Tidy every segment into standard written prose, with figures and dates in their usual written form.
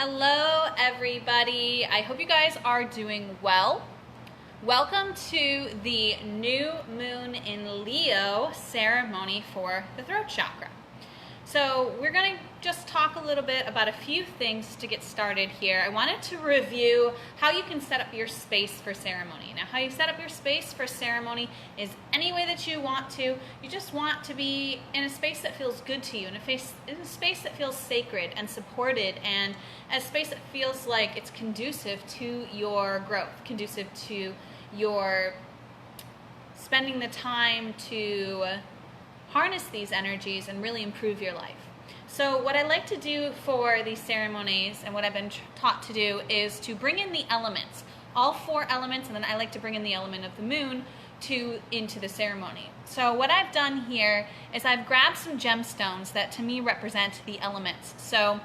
Hello everybody, I hope you guys are doing well. Welcome to the new moon in Leo ceremony for the throat chakra. So we're going to just talk a little bit about a few things to get started here. I wanted to review how you can set up your space for ceremony. Now, how you set up your space for ceremony is any way that you want to. You just want to be in a space that feels good to you, in a space that feels sacred and supported, and a space that feels like it's conducive to your growth, conducive to your spending the time to harness these energies and really improve your life. So what I like to do for these ceremonies, and what I've been taught to do, is to bring in the elements, all four elements, and then I like to bring in the element of the moon into the ceremony. So what I've done here is I've grabbed some gemstones that to me represent the elements. So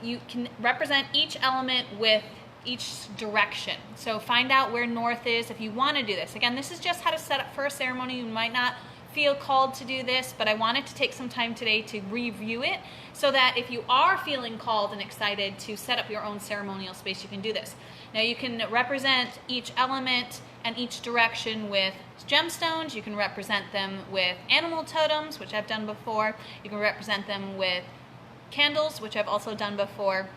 you can represent each element with each direction. So find out where north is if you want to do this. Again, this is just how to set up for a ceremony. You might not feel called to do this, but I wanted to take some time today to review it so that if you are feeling called and excited to set up your own ceremonial space, you can do this. Now you can represent each element and each direction with gemstones. You can represent them with animal totems, which I've done before. You can represent them with candles, which I've also done before.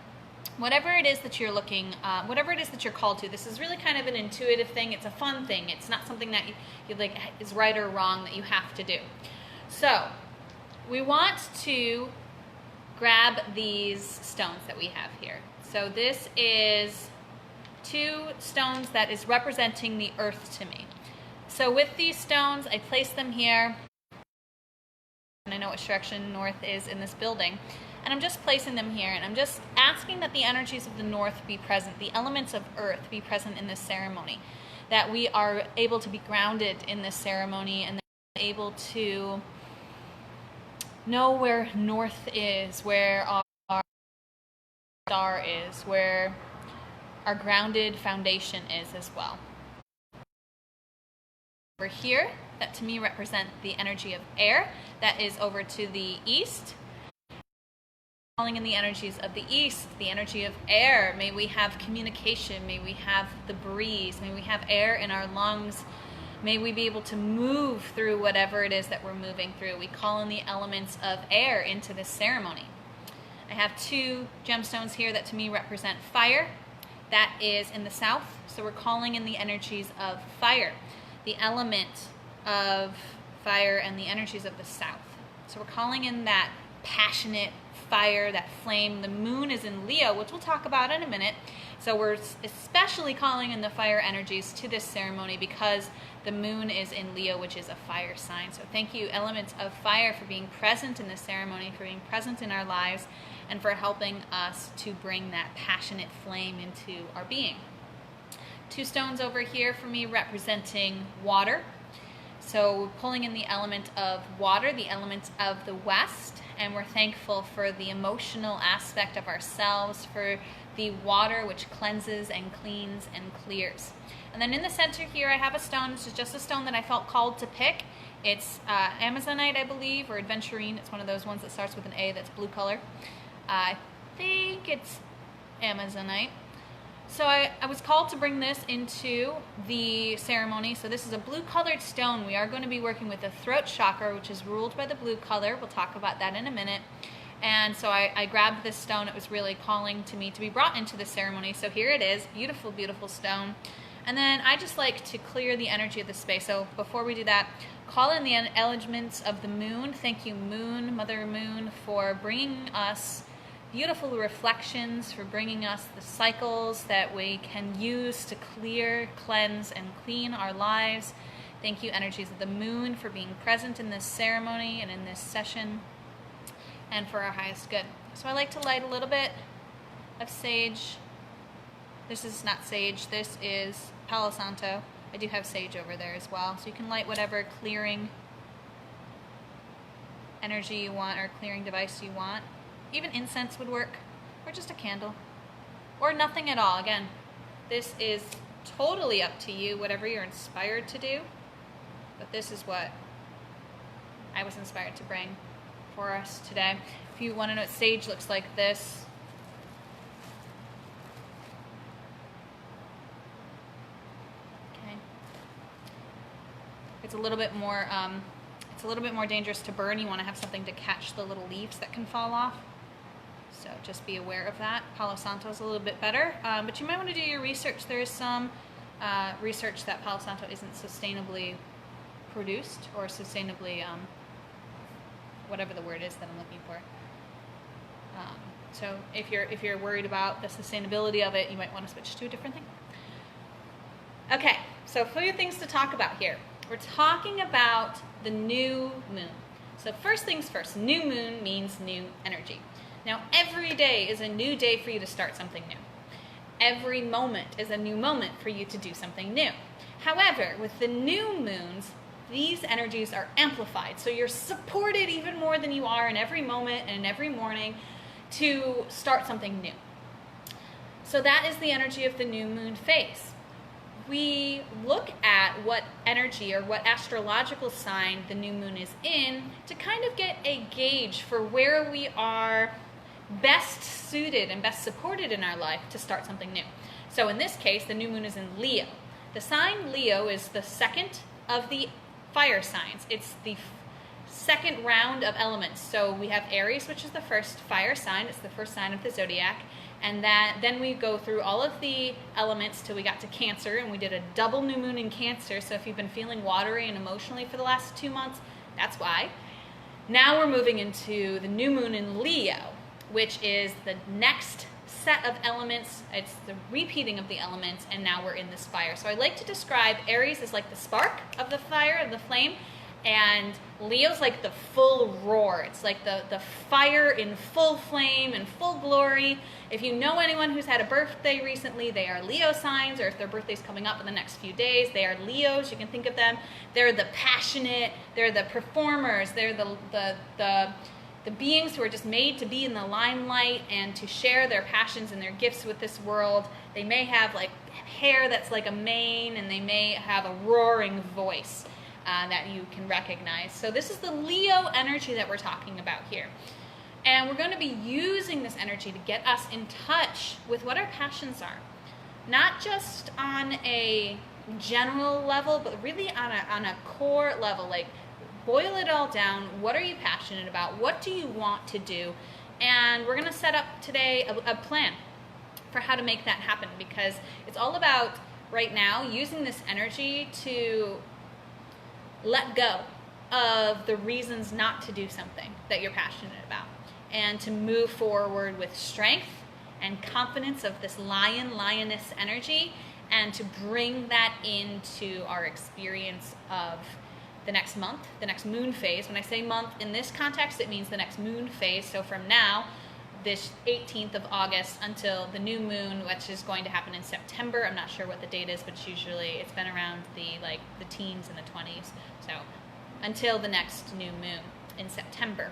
Whatever it is that you're whatever it is that you're called to. This is really kind of an intuitive thing. It's a fun thing. It's not something that you like is right or wrong that you have to do. So we want to grab these stones that we have here. So this is two stones that is representing the earth to me. So with these stones, I place them here. And I know which direction north is in this building. And I'm just placing them here, and I'm just asking that the energies of the north be present, the elements of earth be present in this ceremony, that we are able to be grounded in this ceremony and able to know where north is, where our star is, where our grounded foundation is as well. Over here, that to me represent the energy of air, that is over to the east. Calling in the energies of the east, the energy of air. May we have communication, may we have the breeze, may we have air in our lungs, may we be able to move through whatever it is that we're moving through. We call in the elements of air into this ceremony. I have two gemstones here that to me represent fire. That is in the south, so we're calling in the energies of fire, the element of fire and the energies of the south. So we're calling in that passionate fire, that flame. The moon is in Leo, which we'll talk about in a minute. So we're especially calling in the fire energies to this ceremony because the moon is in Leo, which is a fire sign. So thank you, elements of fire, for being present in this ceremony, for being present in our lives, and for helping us to bring that passionate flame into our being. Two stones over here for me representing water. So we're pulling in the element of water, the element of the west, and we're thankful for the emotional aspect of ourselves, for the water which cleanses and cleans and clears. And then in the center here I have a stone. This is just a stone that I felt called to pick. It's Amazonite, I believe, or Adventurine. It's one of those ones that starts with an A that's blue color. I think it's Amazonite. So I was called to bring this into the ceremony. So this is a blue colored stone. We are going to be working with the throat chakra, which is ruled by the blue color. We'll talk about that in a minute. And so I grabbed this stone. It was really calling to me to be brought into the ceremony. So here it is, beautiful, beautiful stone. And then I just like to clear the energy of the space. So before we do that, call in the elements of the moon. Thank you, moon, Mother Moon, for bringing us beautiful reflections, for bringing us the cycles that we can use to clear, cleanse, and clean our lives. Thank you, energies of the moon, for being present in this ceremony and in this session, and for our highest good. So I like to light a little bit of sage. This is not sage, this is Palo Santo. I do have sage over there as well. So you can light whatever clearing energy you want or clearing device you want. Even incense would work, or just a candle, or nothing at all. Again, this is totally up to you, whatever you're inspired to do, but this is what I was inspired to bring for us today. If you want to know what sage looks like, this it's a little bit more dangerous to burn. You want to have something to catch the little leaves that can fall off. So just be aware of that. Palo Santo is a little bit better, but you might want to do your research. There is some research that Palo Santo isn't sustainably produced or sustainably, whatever the word is that I'm looking for. So if you're worried about the sustainability of it, you might want to switch to a different thing. Okay, so a few things to talk about here. We're talking about the new moon. So first things first, new moon means new energy. Now every day is a new day for you to start something new. Every moment is a new moment for you to do something new. However, with the new moons, these energies are amplified. So you're supported even more than you are in every moment and in every morning to start something new. So that is the energy of the new moon phase. We look at what energy or what astrological sign the new moon is in to kind of get a gauge for where we are best suited and best supported in our life to start something new. So in this case, the new moon is in Leo. The sign Leo is the second of the fire signs. It's the second round of elements. So we have Aries, which is the first fire sign. It's the first sign of the zodiac. And then we go through all of the elements till we got to Cancer, and we did a double new moon in Cancer. So if you've been feeling watery and emotionally for the last 2 months, that's why. Now we're moving into the new moon in Leo, which is the next set of elements. It's the repeating of the elements, and now we're in this fire. So I like to describe Aries as like the spark of the fire, of the flame, and Leo's like the full roar. It's like the fire in full flame and full glory. If you know anyone who's had a birthday recently, they are Leo signs, or if their birthday's coming up in the next few days, they are Leos. You can think of them. They're the passionate, they're the performers, they're the beings who are just made to be in the limelight and to share their passions and their gifts with this world. They may have like hair that's like a mane, and they may have a roaring voice that you can recognize. So this is the Leo energy that we're talking about here. And we're going to be using this energy to get us in touch with what our passions are. Not just on a general level, but really on a core level. Like, boil it all down. What are you passionate about? What do you want to do? And we're going to set up today a plan for how to make that happen, because it's all about right now using this energy to let go of the reasons not to do something that you're passionate about, and to move forward with strength and confidence of this lioness energy, and to bring that into our experience of the next month, the next moon phase. When I say month in this context, it means the next moon phase. So from now, this 18th of August until the new moon, which is going to happen in September. I'm not sure what the date is, but it's been around the teens and the 20s. So until the next new moon in September,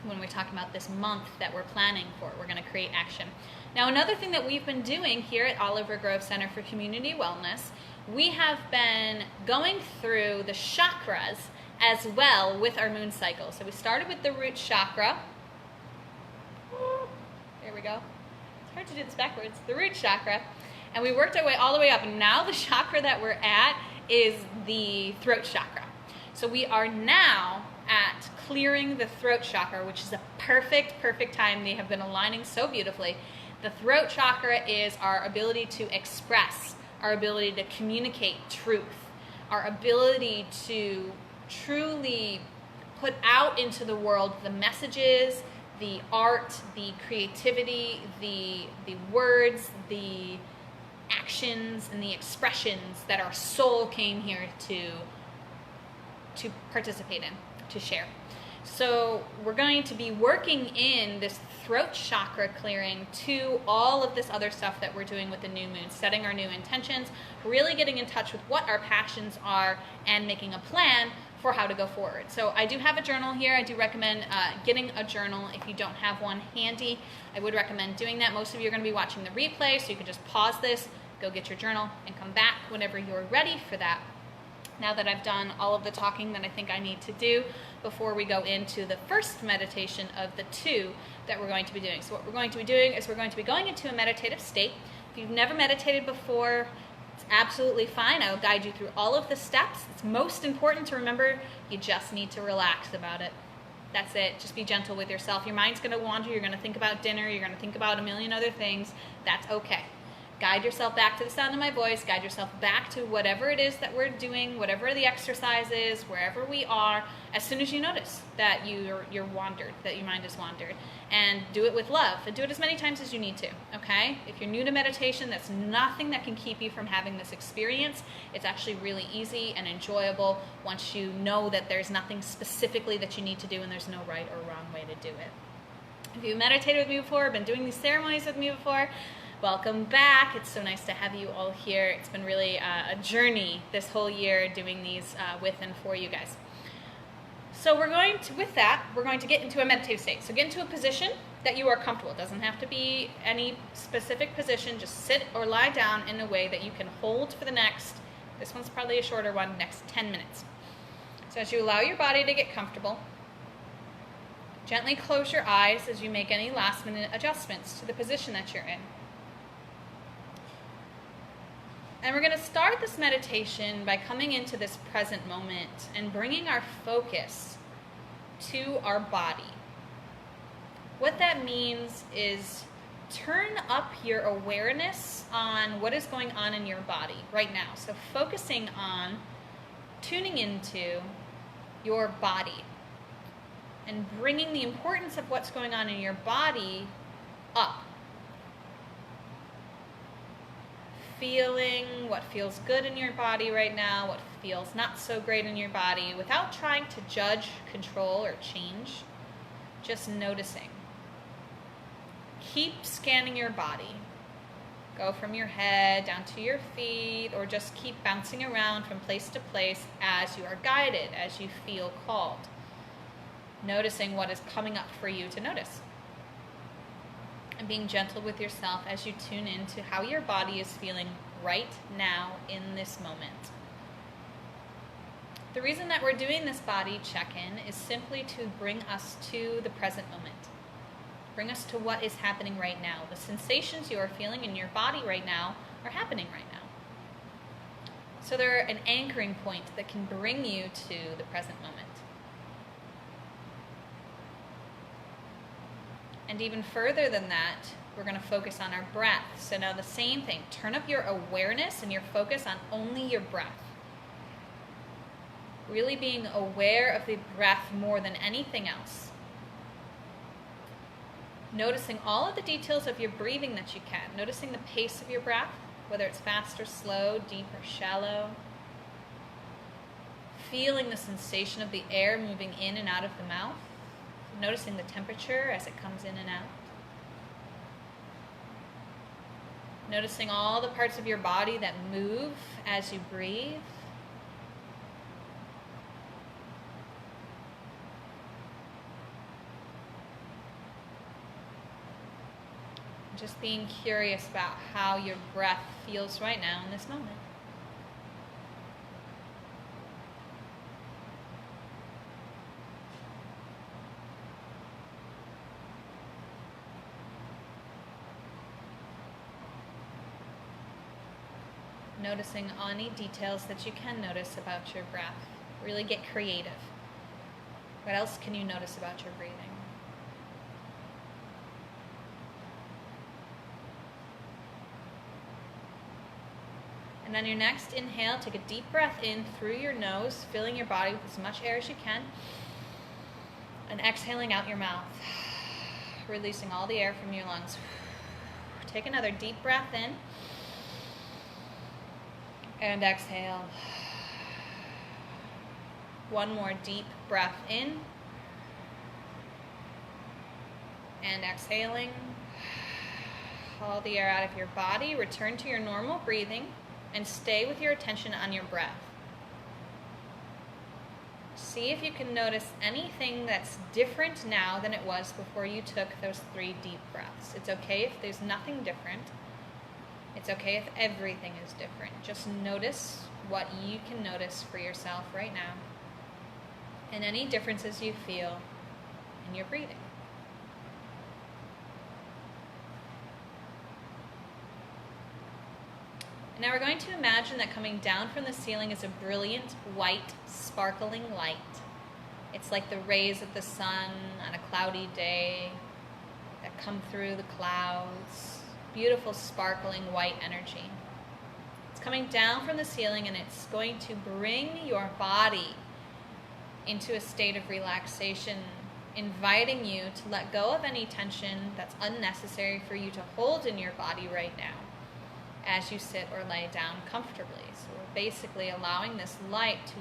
when we're talking about this month that we're planning for, we're going to create action. Now, another thing that we've been doing here at Oliver Grove Center for Community Wellness, we have been going through the chakras as well with our moon cycle. So we started with the root chakra. There we go. It's hard to do this backwards. The root chakra. And we worked our way all the way up. And now the chakra that we're at is the throat chakra. So we are now at clearing the throat chakra, which is a perfect time. They have been aligning so beautifully. The throat chakra is our ability to express, our ability to communicate truth, our ability to truly put out into the world the messages, the art, the creativity, the words, the actions, and the expressions that our soul came here to participate in, to share. So we're going to be working in this throat chakra clearing to all of this other stuff that we're doing with the new moon, setting our new intentions, really getting in touch with what our passions are, and making a plan for how to go forward. So I do have a journal here. I do recommend getting a journal. If you don't have one handy, I would recommend doing that. Most of you are going to be watching the replay, so you can just pause this, go get your journal, and come back whenever you're ready for that. Now that I've done all of the talking that I think I need to do before we go into the first meditation of the 2 that we're going to be doing. So what we're going to be doing is we're going to be going into a meditative state. If you've never meditated before, It's absolutely fine. I will guide you through all of the steps. It's most important to remember you just need to relax about it. That's it. Just be gentle with yourself. Your mind's going to wander. You're going to think about dinner. You're going to think about a million other things. That's okay. Guide yourself back to the sound of my voice. Guide yourself back to whatever it is that we're doing, whatever the exercise is, wherever we are, as soon as you notice that you're wandered, that your mind is wandered. And do it with love. And do it as many times as you need to, okay? If you're new to meditation, that's nothing that can keep you from having this experience. It's actually really easy and enjoyable once you know that there's nothing specifically that you need to do and there's no right or wrong way to do it. If you've meditated with me before, been doing these ceremonies with me before, welcome back. It's so nice to have you all here. It's been really a journey this whole year doing these with and for you guys. So we're going to get into a meditative state. So get into a position that you are comfortable. It doesn't have to be any specific position. Just sit or lie down in a way that you can hold for the next, this one's probably a shorter one, next 10 minutes. So as you allow your body to get comfortable, gently close your eyes as you make any last minute adjustments to the position that you're in. And we're going to start this meditation by coming into this present moment and bringing our focus to our body. What that means is turn up your awareness on what is going on in your body right now. So focusing on tuning into your body and bringing the importance of what's going on in your body up. Feeling what feels good in your body right now, what feels not so great in your body, without trying to judge, control, or change. Just noticing. Keep scanning your body. Go from your head down to your feet, or just keep bouncing around from place to place as you are guided, as you feel called. Noticing what is coming up for you to notice. And being gentle with yourself as you tune into how your body is feeling right now in this moment. The reason that we're doing this body check-in is simply to bring us to the present moment. Bring us to what is happening right now. The sensations you are feeling in your body right now are happening right now. So they're an anchoring point that can bring you to the present moment. And even further than that, we're going to focus on our breath. So now the same thing. Turn up your awareness and your focus on only your breath. Really being aware of the breath more than anything else. Noticing all of the details of your breathing that you can. Noticing the pace of your breath, whether it's fast or slow, deep or shallow. Feeling the sensation of the air moving in and out of the mouth. Noticing the temperature as it comes in and out. Noticing all the parts of your body that move as you breathe. Just being curious about how your breath feels right now in this moment. Noticing any details that you can notice about your breath. Really get creative. What else can you notice about your breathing? And on your next inhale, take a deep breath in through your nose, filling your body with as much air as you can. And exhaling out your mouth, releasing all the air from your lungs. Take another deep breath in. And exhale. One more deep breath in. And exhaling. All the air out of your body. Return to your normal breathing and stay with your attention on your breath. See if you can notice anything that's different now than it was before you took those 3 deep breaths. It's okay if there's nothing different. It's okay if everything is different. Just notice what you can notice for yourself right now and any differences you feel in your breathing. And now we're going to imagine that coming down from the ceiling is a brilliant, white, sparkling light. It's like the rays of the sun on a cloudy day that come through the clouds. Beautiful, sparkling, white energy. It's coming down from the ceiling, and it's going to bring your body into a state of relaxation, inviting you to let go of any tension that's unnecessary for you to hold in your body right now as you sit or lay down comfortably. So we're basically allowing this light to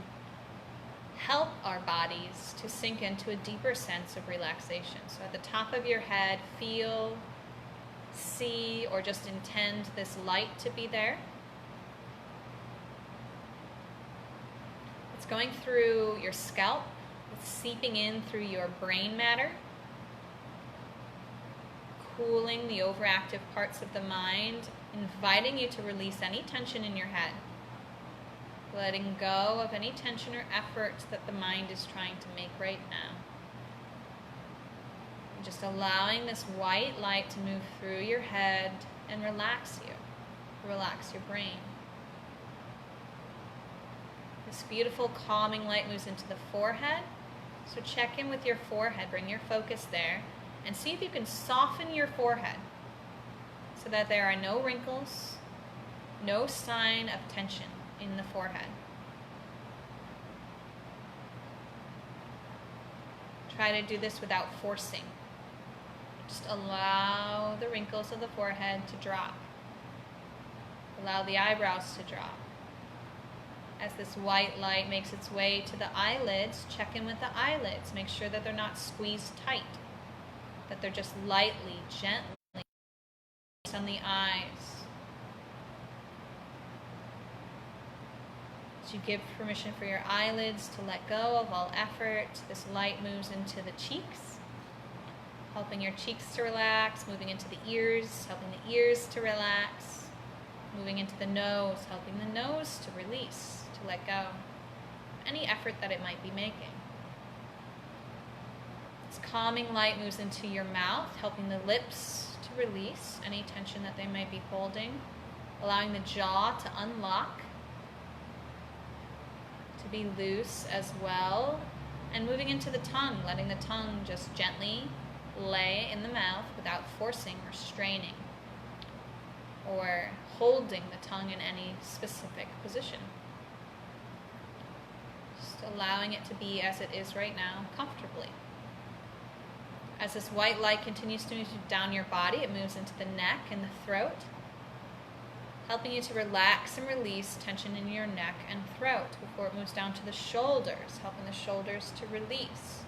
help our bodies to sink into a deeper sense of relaxation. So at the top of your head, feel, see, or just intend this light to be there. It's going through your scalp. It's seeping in through your brain matter, cooling the overactive parts of the mind, inviting you to release any tension in your head, letting go of any tension or effort that the mind is trying to make right now. And just allowing this white light to move through your head and relax you, relax your brain. This beautiful calming light moves into the forehead. So check in with your forehead, bring your focus there, and see if you can soften your forehead so that there are no wrinkles, no sign of tension in the forehead. Try to do this without forcing. Just allow the wrinkles of the forehead to drop. Allow the eyebrows to drop. As this white light makes its way to the eyelids, check in with the eyelids. Make sure that they're not squeezed tight, that they're just lightly, gently on the eyes. As you give permission for your eyelids to let go of all effort, this light moves into the cheeks, helping your cheeks to relax, moving into the ears, helping the ears to relax, moving into the nose, helping the nose to release, to let go of any effort that it might be making. This calming light moves into your mouth, helping the lips to release any tension that they might be holding, allowing the jaw to unlock, to be loose as well, and moving into the tongue, letting the tongue just gently lay in the mouth without forcing or straining or holding the tongue in any specific position. Just allowing it to be as it is right now, comfortably. As this white light continues to move down your body, it moves into the neck and the throat, helping you to relax and release tension in your neck and throat before it moves down to the shoulders, helping the shoulders to release,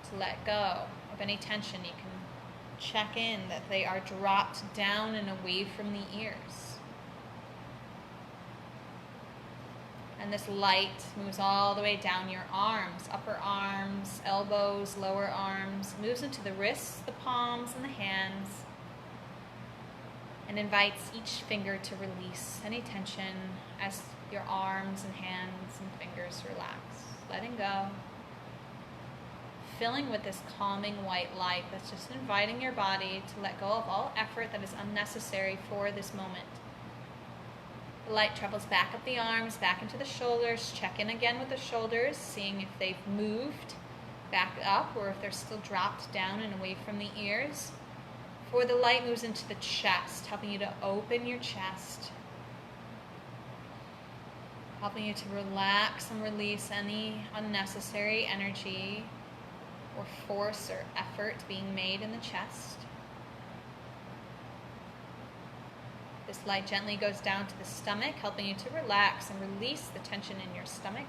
to let go of any tension. You can check in that they are dropped down and away from the ears. And this light moves all the way down your arms, upper arms, elbows, lower arms, moves into the wrists, the palms, and the hands, and invites each finger to release any tension as your arms and hands and fingers relax, letting go. Filling with this calming white light that's just inviting your body to let go of all effort that is unnecessary for this moment. The light travels back up the arms, back into the shoulders. Check in again with the shoulders, seeing if they've moved back up or if they're still dropped down and away from the ears. Before the light moves into the chest, helping you to open your chest, helping you to relax and release any unnecessary energy or force or effort being made in the chest. This light gently goes down to the stomach, helping you to relax and release the tension in your stomach.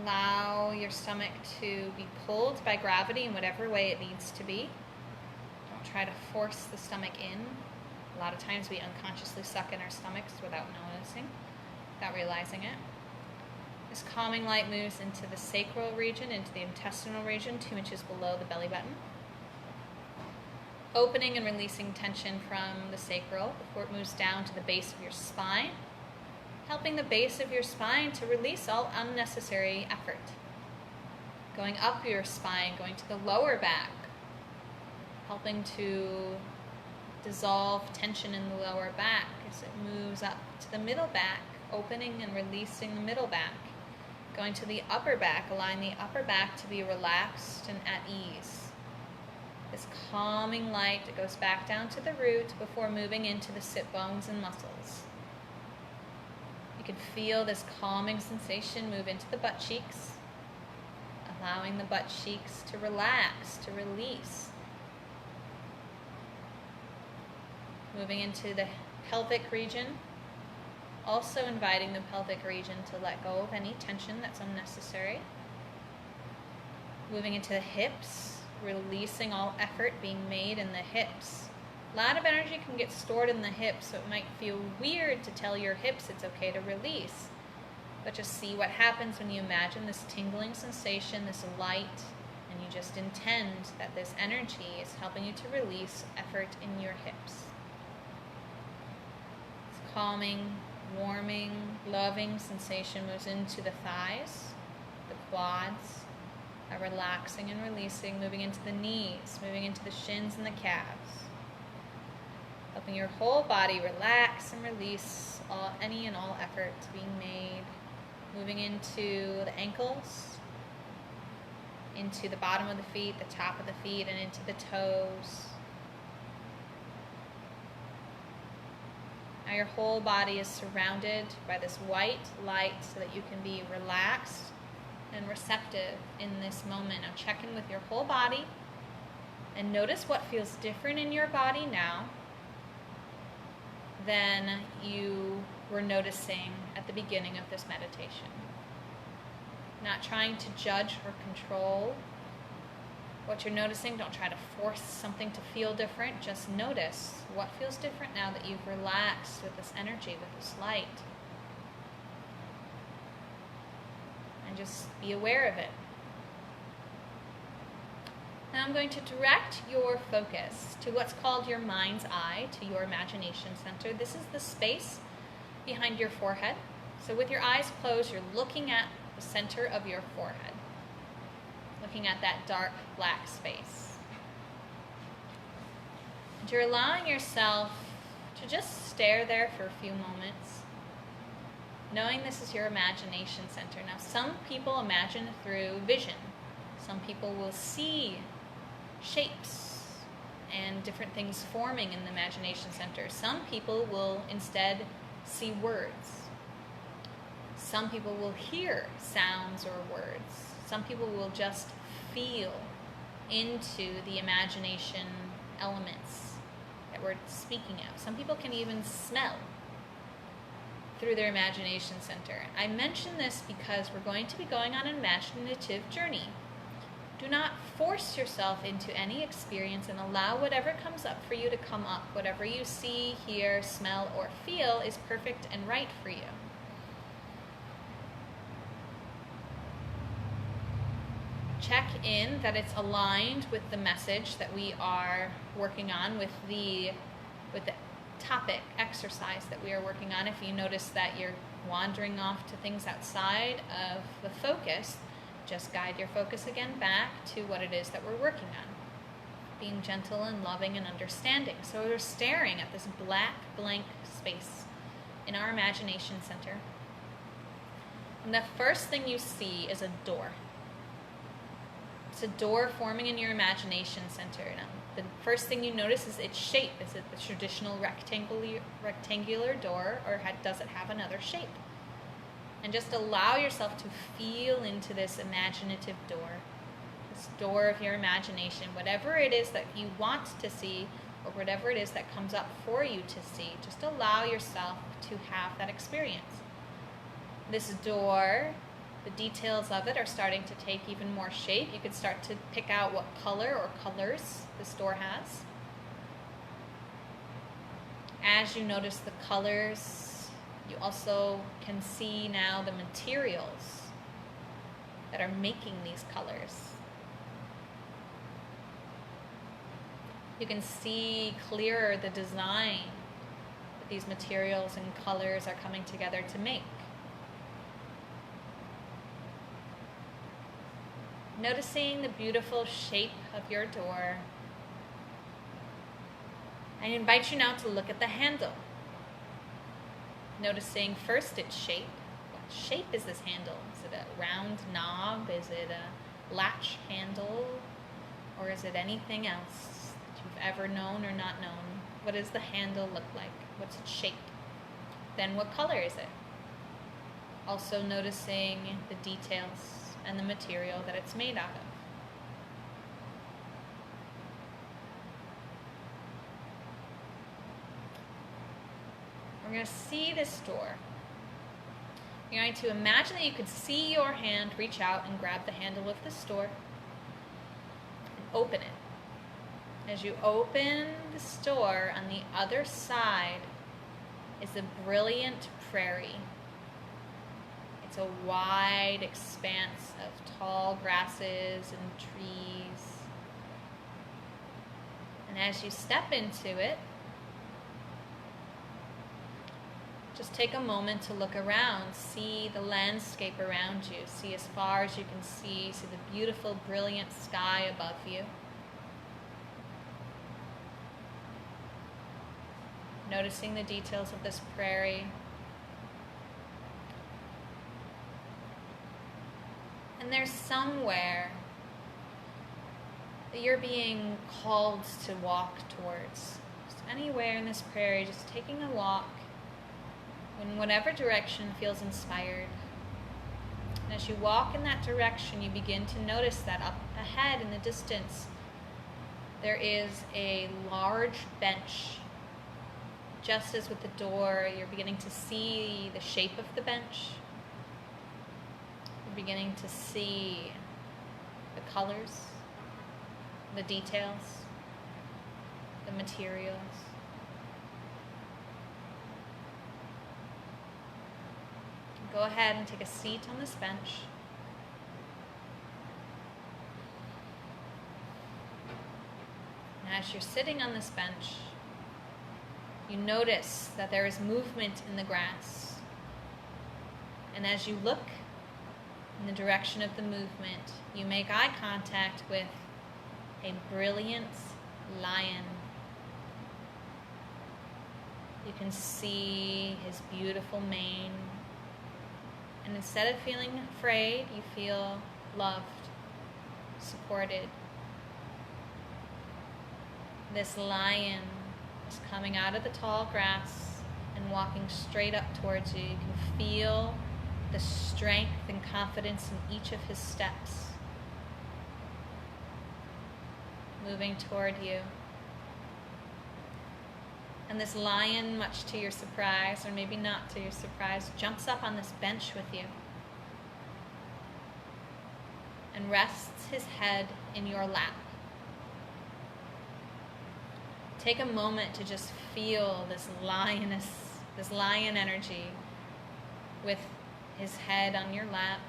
Allow your stomach to be pulled by gravity in whatever way it needs to be. Don't try to force the stomach in. A lot of times we unconsciously suck in our stomachs without noticing, without realizing it. This calming light moves into the sacral region, into the intestinal region, 2 inches below the belly button. Opening and releasing tension from the sacral before it moves down to the base of your spine, helping the base of your spine to release all unnecessary effort. Going up your spine, going to the lower back, helping to dissolve tension in the lower back as it moves up to the middle back, opening and releasing the middle back. Going to the upper back, allowing the upper back to be relaxed and at ease. This calming light that goes back down to the root before moving into the sit bones and muscles. You can feel this calming sensation move into the butt cheeks, allowing the butt cheeks to relax, to release. Moving into the pelvic region, also inviting the pelvic region to let go of any tension that's unnecessary. Moving into the hips, releasing all effort being made in the hips. A lot of energy can get stored in the hips, so it might feel weird to tell your hips it's okay to release. But just see what happens when you imagine this tingling sensation, this light, and you just intend that this energy is helping you to release effort in your hips. This calming, warming, loving sensation moves into the thighs, the quads, relaxing and releasing, moving into the knees, moving into the shins and the calves. Helping your whole body relax and release any and all effort being made. Moving into the ankles, into the bottom of the feet, the top of the feet, and into the toes. Now your whole body is surrounded by this white light so that you can be relaxed and receptive in this moment. Now check in with your whole body and notice what feels different in your body now than you were noticing at the beginning of this meditation. Not trying to judge or control what you're noticing. Don't try to force something to feel different. Just notice what feels different now that you've relaxed with this energy, with this light. And just be aware of it. Now I'm going to direct your focus to what's called your mind's eye, to your imagination center. This is the space behind your forehead. So with your eyes closed, you're looking at the center of your forehead, looking at that dark black space. And you're allowing yourself to just stare there for a few moments, knowing this is your imagination center. Now, some people imagine through vision. Some people will see shapes and different things forming in the imagination center. Some people will instead see words. Some people will hear sounds or words. Some people will just feel into the imagination elements that we're speaking of. Some people can even smell through their imagination center. I mention this because we're going to be going on an imaginative journey. Do not force yourself into any experience and allow whatever comes up for you to come up. Whatever you see, hear, smell, or feel is perfect and right for you. Check in that it's aligned with the message that we are working on, with the topic exercise that we are working on. If you notice that you're wandering off to things outside of the focus, just guide your focus again back to what it is that we're working on. Being gentle and loving and understanding. So we're staring at this black blank space in our imagination center. And the first thing you see is a door. It's a door forming in your imagination center. Now, the first thing you notice is its shape. Is it the traditional rectangular door, or does it have another shape? And just allow yourself to feel into this imaginative door, this door of your imagination, whatever it is that you want to see, or whatever it is that comes up for you to see. Just allow yourself to have that experience. This door, the details of it are starting to take even more shape. You could start to pick out what color or colors this door has. As you notice the colors, you also can see now the materials that are making these colors. You can see clearer the design that these materials and colors are coming together to make. Noticing the beautiful shape of your door. I invite you now to look at the handle. Noticing first its shape. What shape is this handle? Is it a round knob? Is it a latch handle? Or is it anything else that you've ever known or not known? What does the handle look like? What's its shape? Then what color is it? Also noticing the details and the material that it's made out of. We're going to see this door. You're going to imagine that you could see your hand reach out and grab the handle of this door and open it. As you open this door, on the other side is a brilliant prairie. It's a wide expanse of tall grasses and trees. And as you step into it, just take a moment to look around, see the landscape around you, see as far as you can see the beautiful, brilliant sky above you. Noticing the details of this prairie. And there's somewhere that you're being called to walk towards. Just anywhere in this prairie, just taking a walk in whatever direction feels inspired. And as you walk in that direction, you begin to notice that up ahead in the distance, there is a large bench. Just as with the door, you're beginning to see the shape of the bench. You're beginning to see the colors, the details, the materials. Go ahead and take a seat on this bench. And as you're sitting on this bench, you notice that there is movement in the grass. And as you look in the direction of the movement, you make eye contact with a brilliant lion. You can see his beautiful mane. And instead of feeling afraid, you feel loved, supported. This lion is coming out of the tall grass and walking straight up towards you. You can feel the strength and confidence in each of his steps. Moving toward you. And this lion, much to your surprise, or maybe not to your surprise, jumps up on this bench with you and rests his head in your lap. Take a moment to just feel this lion energy with his head on your lap,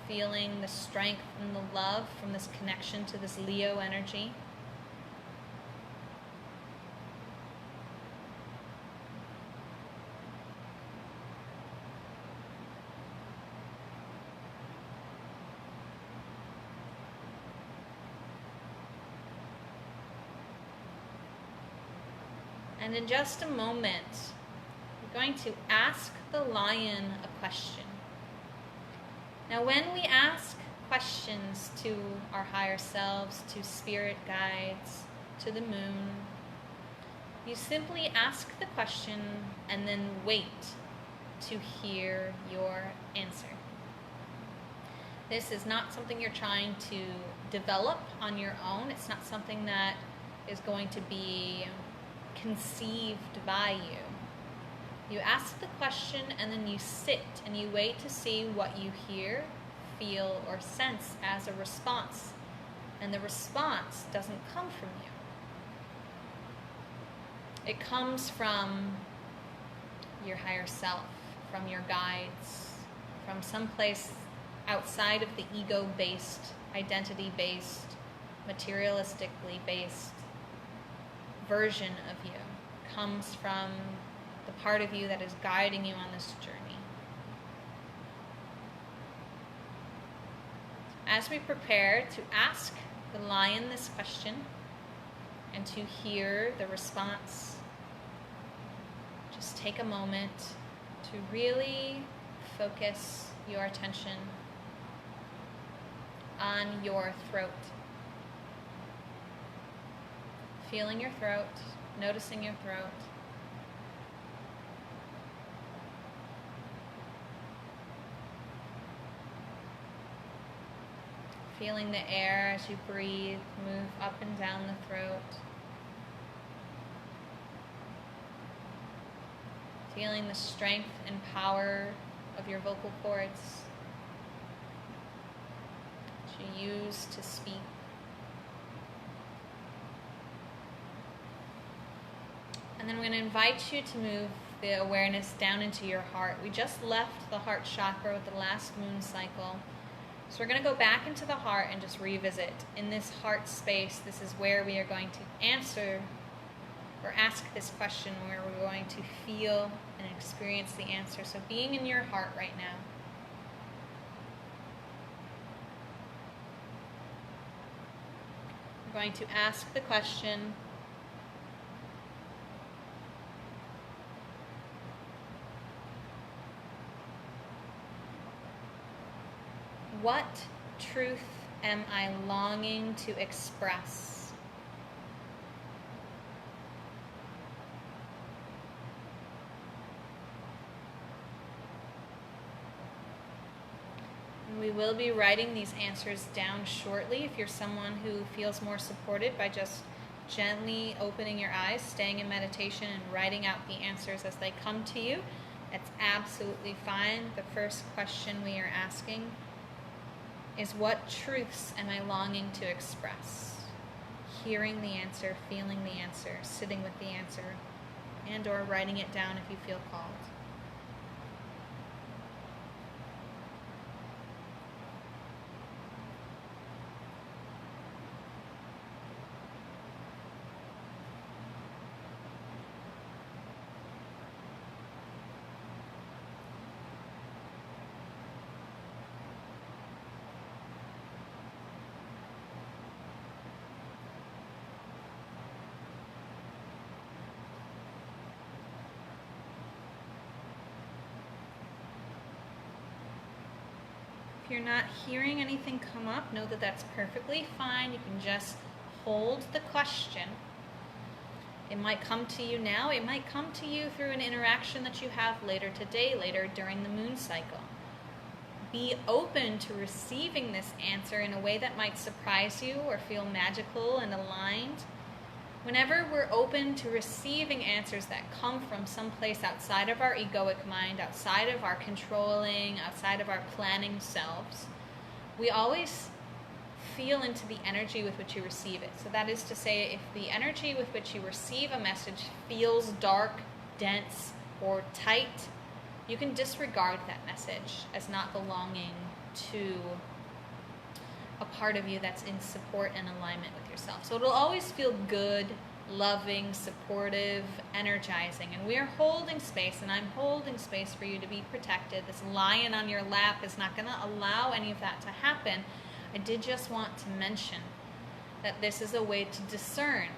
feeling the strength and the love from this connection to this Leo energy. And in just a moment, we're going to ask the lion a question. Now, when we ask questions to our higher selves, to spirit guides, to the moon, you simply ask the question and then wait to hear your answer. This is not something you're trying to develop on your own. It's not something that is going to be conceived by you. You ask the question and then you sit and you wait to see what you hear, feel, or sense as a response. And the response doesn't come from you. It comes from your higher self, from your guides, from someplace outside of the ego-based, identity-based, materialistically based version of you, comes from the part of you that is guiding you on this journey. As we prepare to ask the lion this question and to hear the response, just take a moment to really focus your attention on your throat. Feeling your throat, noticing your throat. Feeling the air as you breathe move up and down the throat. Feeling the strength and power of your vocal cords to use to speak. And then we're going to invite you to move the awareness down into your heart. We just left the heart chakra with the last moon cycle. So we're going to go back into the heart and just revisit. In this heart space, this is where we are going to answer or ask this question, where we're going to feel and experience the answer. So being in your heart right now. We're going to ask the question, what truth am I longing to express? And we will be writing these answers down shortly. If you're someone who feels more supported by just gently opening your eyes, staying in meditation, and writing out the answers as they come to you, that's absolutely fine. The first question we are asking is, what truths am I longing to express? Hearing the answer, feeling the answer, sitting with the answer, and or writing it down if you feel called. If you're not hearing anything come up, know that that's perfectly fine. You can just hold the question. It might come to you now. It might come to you through an interaction that you have later today, later during the moon cycle. Be open to receiving this answer in a way that might surprise you or feel magical and aligned. Whenever we're open to receiving answers that come from someplace outside of our egoic mind, outside of our controlling, outside of our planning selves, we always feel into the energy with which you receive it. So that is to say, if the energy with which you receive a message feels dark, dense, or tight, you can disregard that message as not belonging to a part of you that's in support and alignment with yourself. So it'll always feel good, loving, supportive, energizing. And we are holding space, and I'm holding space for you to be protected. This lion on your lap is not going to allow any of that to happen. I did just want to mention that this is a way to discern,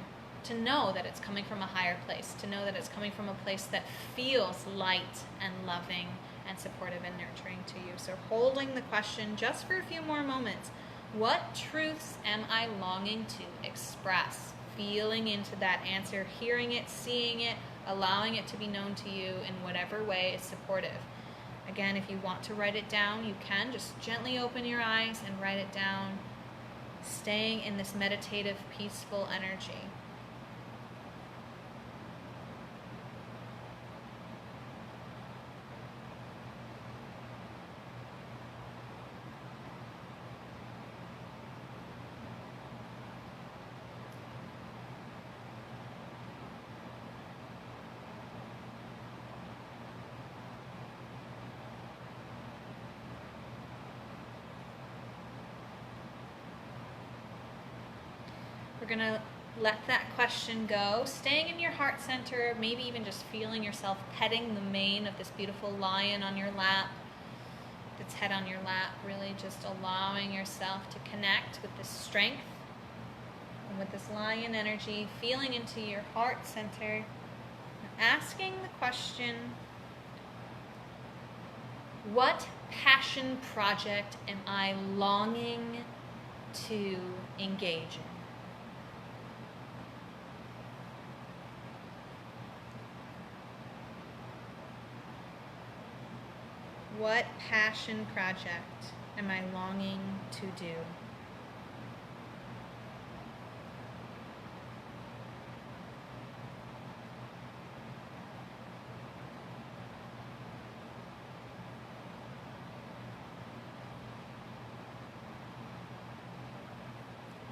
to know that it's coming from a higher place, to know that it's coming from a place that feels light and loving and supportive and nurturing to you. So holding the question just for a few more moments. What truths am I longing to express? Feeling into that answer, hearing it, seeing it, allowing it to be known to you in whatever way is supportive. Again, if you want to write it down, you can. Just gently open your eyes and write it down, staying in this meditative, peaceful energy. We're going to let that question go, staying in your heart center, maybe even just feeling yourself petting the mane of this beautiful lion on your lap, its head on your lap, really just allowing yourself to connect with this strength and with this lion energy, feeling into your heart center, asking the question, what passion project am I longing to engage in? What passion project am I longing to do?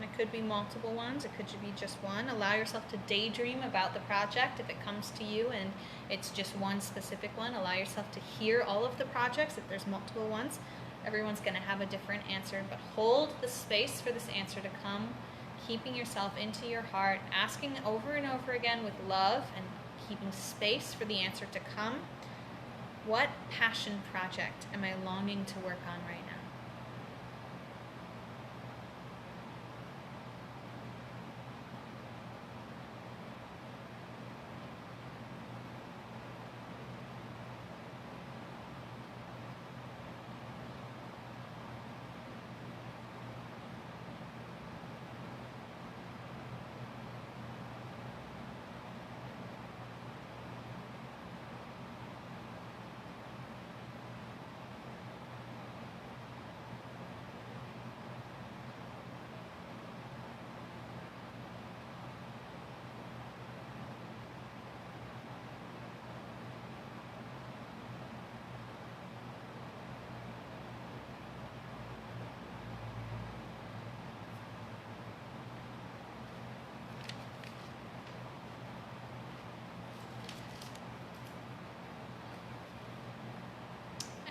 It could be multiple ones, it could be just one. Allow yourself to daydream about the project if it comes to you and it's just one specific one. Allow yourself to hear all of the projects if there's multiple ones. Everyone's going to have a different answer, but hold the space for this answer to come, keeping yourself into your heart, asking over and over again with love and keeping space for the answer to come. What passion project am I longing to work on right now?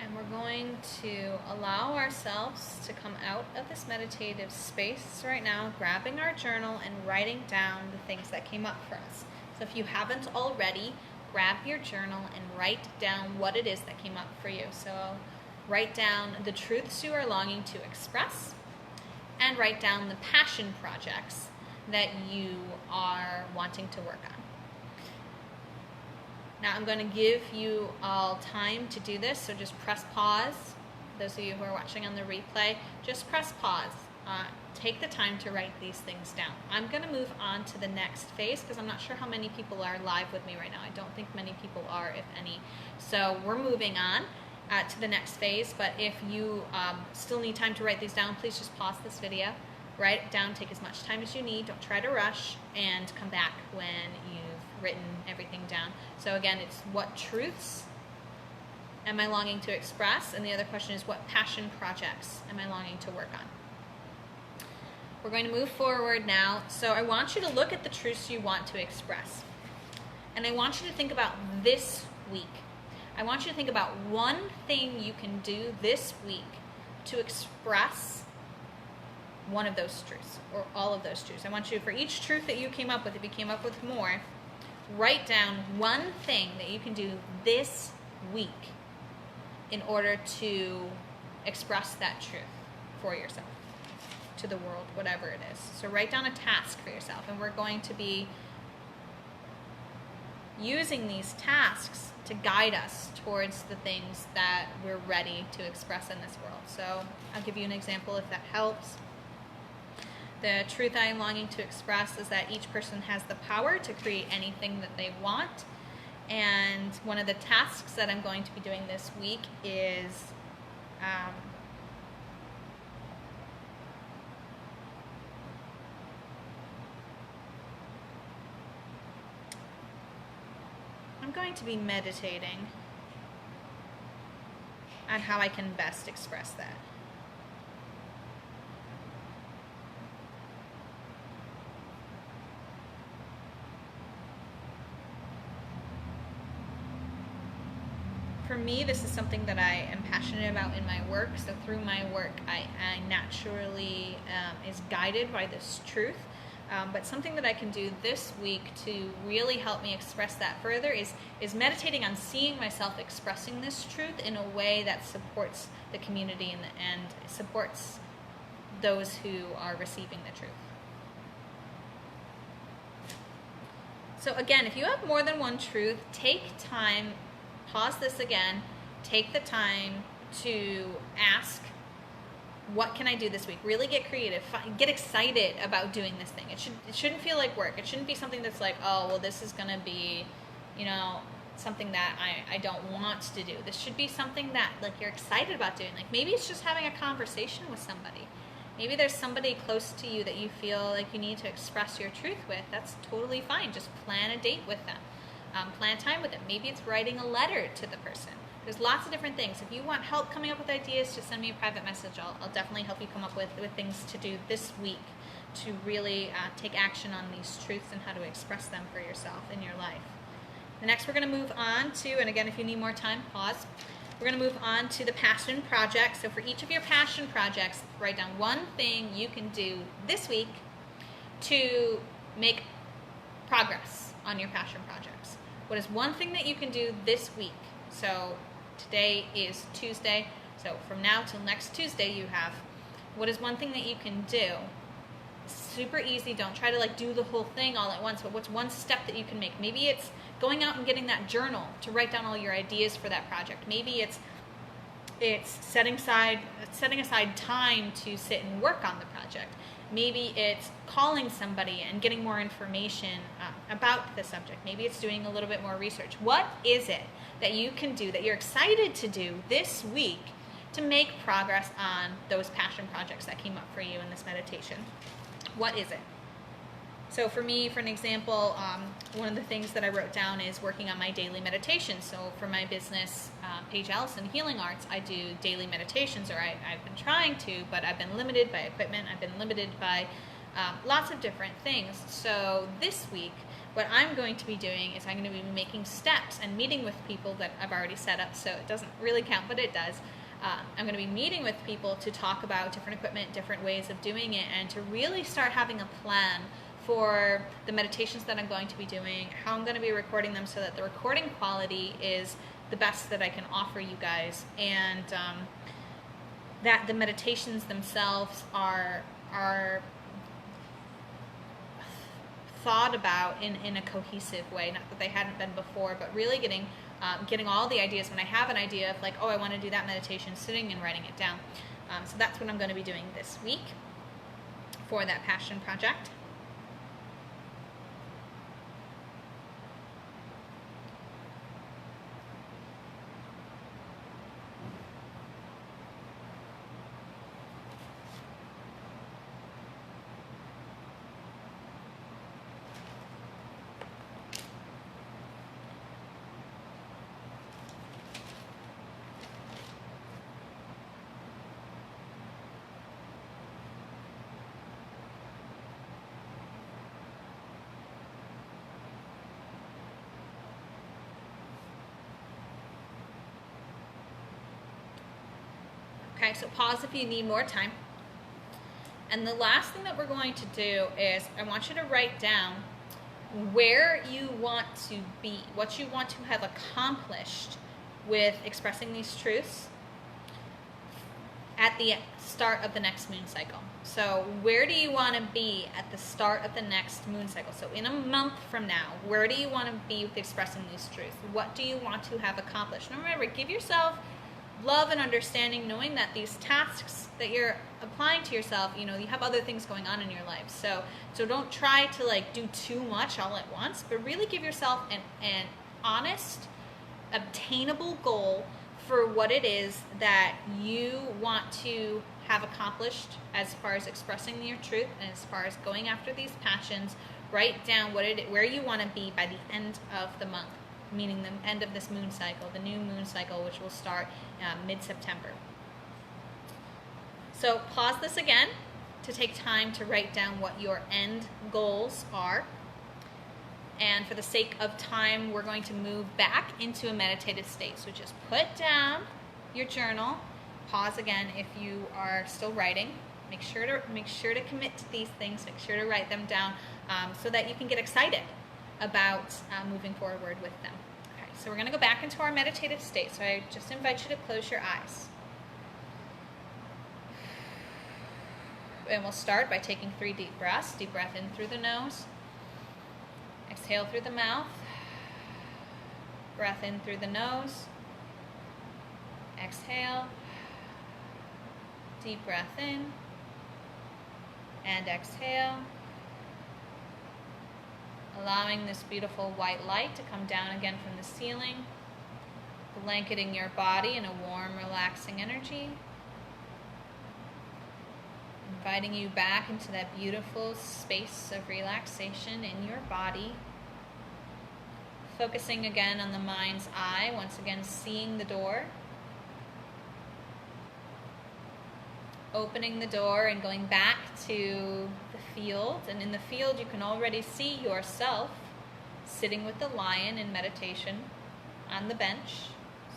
And we're going to allow ourselves to come out of this meditative space right now, grabbing our journal and writing down the things that came up for us. So if you haven't already, grab your journal and write down what it is that came up for you. So write down the truths you are longing to express and write down the passion projects that you are wanting to work on. Now I'm going to give you all time to do this, so just press pause. Those of you who are watching on the replay, just press pause. Take the time to write these things down. I'm going to move on to the next phase because I'm not sure how many people are live with me right now. I don't think many people are, if any. So we're moving on to the next phase, but if you still need time to write these down, please just pause this video, write it down, take as much time as you need, don't try to rush, and come back when you've written everything down. So again, it's what truths am I longing to express? And the other question is what passion projects am I longing to work on? We're going to move forward now. So I want you to look at the truths you want to express. And I want you to think about this week. I want you to think about one thing you can do this week to express one of those truths or all of those truths. I want you, for each truth that you came up with, if you came up with more, write down one thing that you can do this week in order to express that truth for yourself, to the world, whatever it is. So write down a task for yourself, and we're going to be using these tasks to guide us towards the things that we're ready to express in this world. So I'll give you an example if that helps. The truth I am longing to express is that each person has the power to create anything that they want. And one of the tasks that I'm going to be doing this week is I'm going to be meditating on how I can best express that. For me, this is something that I am passionate about in my work. So through my work, I naturally is guided by this truth. But something that I can do this week to really help me express that further is meditating on seeing myself expressing this truth in a way that supports the community and supports those who are receiving the truth. So again, if you have more than one truth, take time, pause this again, take the time to ask, what can I do this week? Really get creative. Get excited about doing this thing. It shouldn't feel like work. It shouldn't be something that's like, oh, well, this is going to be, something that I don't want to do. This should be something that like you're excited about doing. Like maybe it's just having a conversation with somebody. Maybe there's somebody close to you that you feel like you need to express your truth with. That's totally fine. Just plan a date with them. Plan time with them. Maybe it's writing a letter to the person. There's lots of different things. If you want help coming up with ideas, just send me a private message. I'll definitely help you come up with things to do this week to really take action on these truths and how to express them for yourself in your life. The next we're going to move on to, and again, if you need more time, pause. We're going to move on to the passion project. So for each of your passion projects, write down one thing you can do this week to make progress on your passion projects. What is one thing that you can do this week? So today is Tuesday, so from now till next Tuesday you have, what is one thing that you can do? Super easy. Don't try to like do the whole thing all at once, but what's one step that you can make? Maybe it's going out and getting that journal to write down all your ideas for that project. Maybe it's setting aside time to sit and work on the project. Maybe it's calling somebody and getting more information about the subject. Maybe it's doing a little bit more research. What is it that you can do, that you're excited to do this week to make progress on those passion projects that came up for you in this meditation? What is it? So for me, for an example, one of the things that I wrote down is working on my daily meditation. So for my business, Paige Allison Healing Arts, I do daily meditations, or I've been trying to, but I've been limited by equipment. I've been limited by lots of different things. So this week, what I'm going to be doing is I'm going to be making steps and meeting with people that I've already set up, so it doesn't really count, but it does. I'm going to be meeting with people to talk about different equipment, different ways of doing it, and to really start having a plan for the meditations that I'm going to be doing, how I'm going to be recording them so that the recording quality is the best that I can offer you guys, and that the meditations themselves are thought about in a cohesive way. Not that they hadn't been before, but really getting all the ideas. When I have an idea of like, oh, I want to do that meditation, sitting and writing it down. So that's what I'm going to be doing this week for that passion project. Okay, so pause if you need more time. And the last thing that we're going to do is I want you to write down where you want to be, what you want to have accomplished with expressing these truths at the start of the next moon cycle. So where do you want to be at the start of the next moon cycle? So in a month from now, where do you want to be with expressing these truths? What do you want to have accomplished? And remember, give yourself love and understanding, knowing that these tasks that you're applying to yourself, you have other things going on in your life. So don't try to like do too much all at once, but really give yourself an honest, obtainable goal for what it is that you want to have accomplished as far as expressing your truth and as far as going after these passions. Write down where you want to be by the end of the month, meaning the end of this moon cycle, the new moon cycle, which will start mid-September. So pause this again to take time to write down what your end goals are. And for the sake of time, we're going to move back into a meditative state. So just put down your journal. Pause again if you are still writing. Make sure to commit to these things. Make sure to write them down so that you can get excited about moving forward with them. Okay, so we're going to go back into our meditative state. So I just invite you to close your eyes. And we'll start by taking 3 deep breaths. Deep breath in through the nose. Exhale through the mouth. Breath in through the nose. Exhale. Deep breath in. And exhale. Allowing this beautiful white light to come down again from the ceiling. Blanketing your body in a warm, relaxing energy. Inviting you back into that beautiful space of relaxation in your body. Focusing again on the mind's eye, once again seeing the door. Opening the door and going back to the field. And in the field you can already see yourself sitting with the lion in meditation on the bench.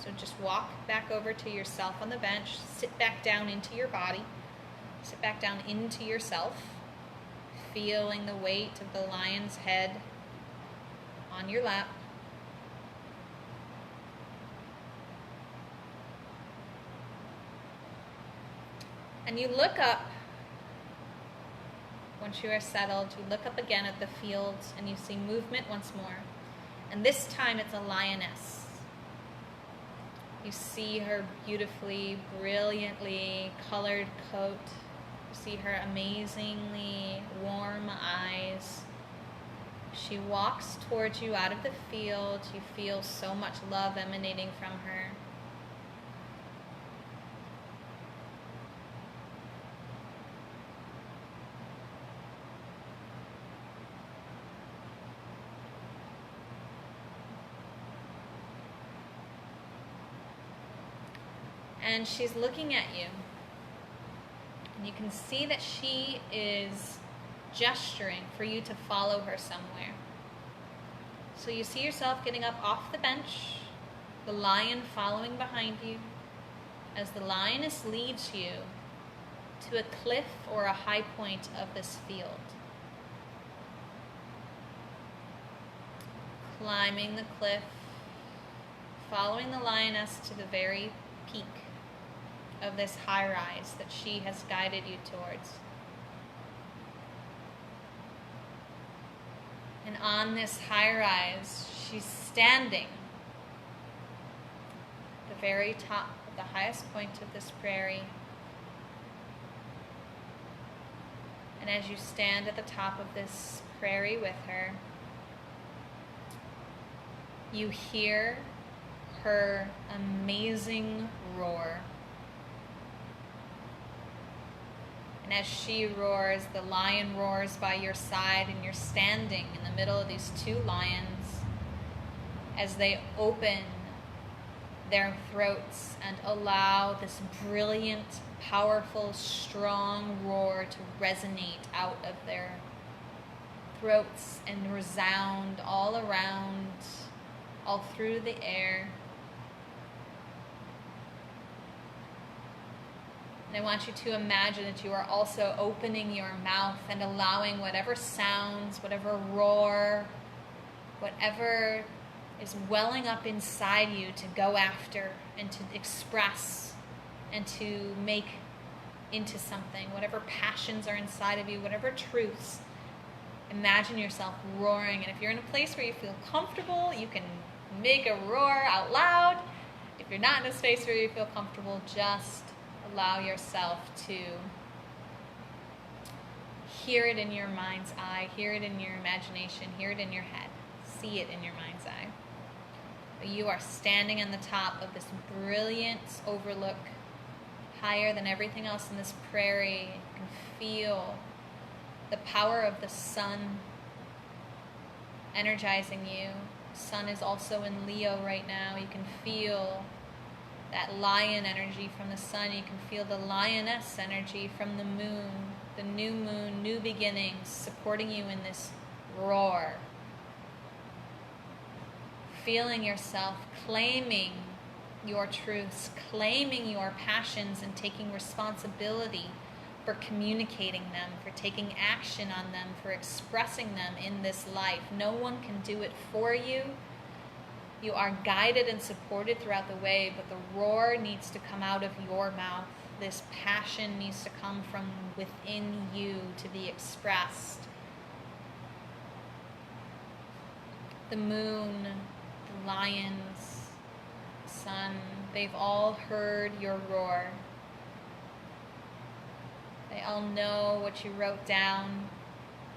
So just walk back over to yourself on the bench, sit back down into your body. Sit back down into yourself, feeling the weight of the lion's head on your lap. And you look up, once you are settled, you look up again at the field and you see movement once more. And this time it's a lioness. You see her beautifully, brilliantly colored coat. You see her amazingly warm eyes. She walks towards you out of the field. You feel so much love emanating from her. And she's looking at you. And you can see that she is gesturing for you to follow her somewhere. So you see yourself getting up off the bench, the lion following behind you, as the lioness leads you to a cliff or a high point of this field. Climbing the cliff, following the lioness to the very peak of this high rise that she has guided you towards. And on this high rise, she's standing at the very top of the highest point of this prairie. And as you stand at the top of this prairie with her, you hear her amazing roar. And as she roars, the lion roars by your side, and you're standing in the middle of these 2 lions as they open their throats and allow this brilliant, powerful, strong roar to resonate out of their throats and resound all around, all through the air. And I want you to imagine that you are also opening your mouth and allowing whatever sounds, whatever roar, whatever is welling up inside you to go after and to express and to make into something. Whatever passions are inside of you, whatever truths, imagine yourself roaring. And if you're in a place where you feel comfortable, you can make a roar out loud. If you're not in a space where you feel comfortable, just allow yourself to hear it in your mind's eye, hear it in your imagination, hear it in your head, see it in your mind's eye. You are standing on the top of this brilliant overlook, higher than everything else in this prairie. You can feel the power of the sun energizing you. The sun is also in Leo right now. You can feel that lion energy from the sun. You can feel the lioness energy from the moon, the new moon, new beginnings, supporting you in this roar. Feeling yourself claiming your truths, claiming your passions, and taking responsibility for communicating them, for taking action on them, for expressing them in this life. No one can do it for you. You are guided and supported throughout the way, but the roar needs to come out of your mouth. This passion needs to come from within you to be expressed. The moon, the lions, the sun, they've all heard your roar. They all know what you wrote down,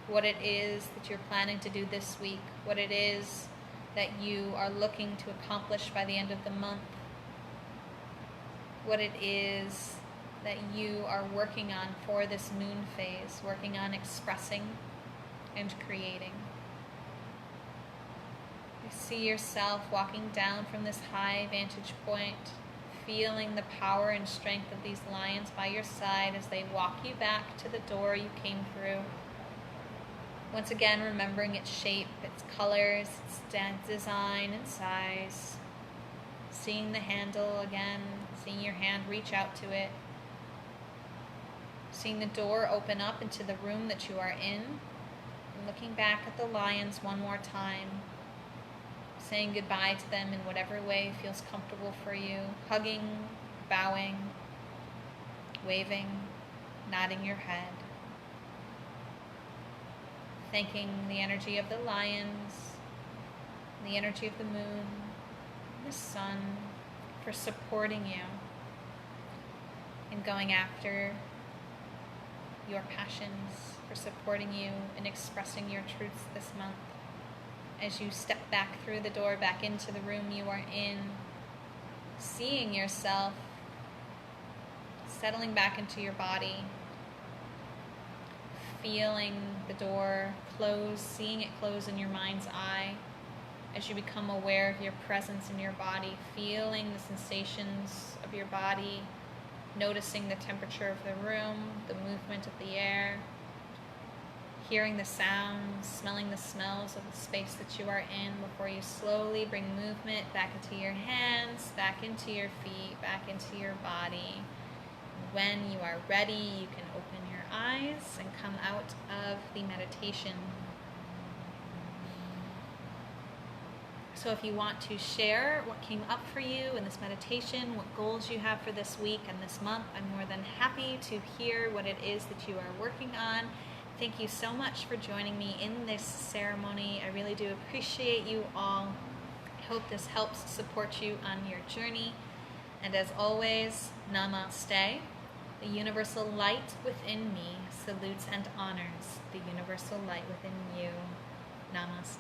what it is that you're planning to do this week, what it is that you are looking to accomplish by the end of the month, what it is that you are working on for this moon phase, working on expressing and creating. You see yourself walking down from this high vantage point, feeling the power and strength of these lions by your side as they walk you back to the door you came through. Once again, remembering its shape, its colors, its design and size. Seeing the handle again, seeing your hand reach out to it. Seeing the door open up into the room that you are in. And looking back at the lions one more time. Saying goodbye to them in whatever way feels comfortable for you. Hugging, bowing, waving, nodding your head. Thanking the energy of the lions, the energy of the moon, the sun for supporting you in going after your passions, for supporting you in expressing your truths this month. As you step back through the door, back into the room you are in, seeing yourself settling back into your body, feeling the door close, seeing it close in your mind's eye, as you become aware of your presence in your body, feeling the sensations of your body, noticing the temperature of the room, the movement of the air, hearing the sounds, smelling the smells of the space that you are in before you slowly bring movement back into your hands, back into your feet, back into your body. When you are ready, you can open your eyes and come out of the meditation. So if you want to share what came up for you in this meditation, what goals you have for this week and this month, I'm more than happy to hear what it is that you are working on. Thank you so much for joining me in this ceremony. I really do appreciate you all. I hope this helps support you on your journey. And as always, Namaste. The universal light within me salutes and honors the universal light within you. Namaste.